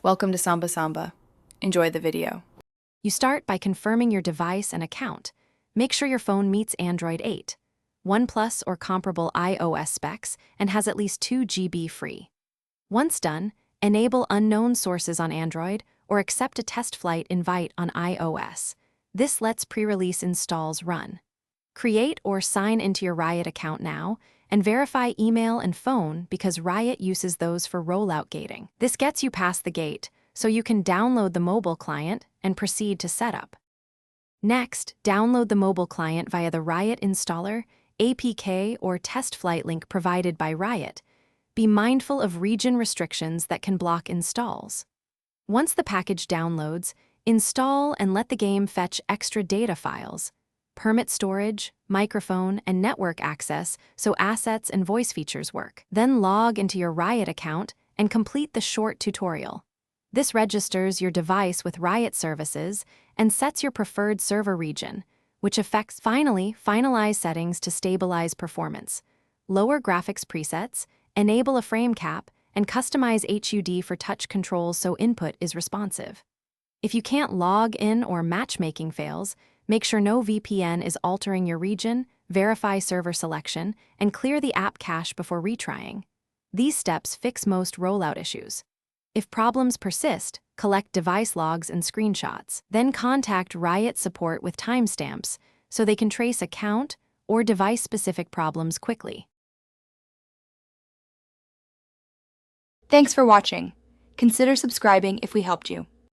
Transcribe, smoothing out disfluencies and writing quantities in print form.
Welcome to Samba Samba. Enjoy the video. You start by confirming your device and account. Make sure your phone meets Android 8, OnePlus or comparable iOS specs, and has at least 2 GB free. Once done, enable unknown sources on Android or accept a test flight invite on iOS. This lets pre-release installs run. Create or sign into your Riot account now, and verify email and phone because Riot uses those for rollout gating. This gets you past the gate, so you can download the mobile client and proceed to setup. Next, download the mobile client via the Riot installer, APK, or test flight link provided by Riot. Be mindful of region restrictions that can block installs. Once the package downloads, install and let the game fetch extra data files. Permit storage, microphone, and network access so assets and voice features work. Then log into your Riot account and complete the short tutorial. This registers your device with Riot services and sets your preferred server region, which affects finalize settings to stabilize performance, lower graphics presets, enable a frame cap, and customize HUD for touch controls so input is responsive. If you can't log in or matchmaking fails, make sure no VPN is altering your region, verify server selection, and clear the app cache before retrying. These steps fix most rollout issues. If problems persist, collect device logs and screenshots. Then contact Riot support with timestamps so they can trace account or device-specific problems quickly. Thanks for watching. Consider subscribing if we helped you.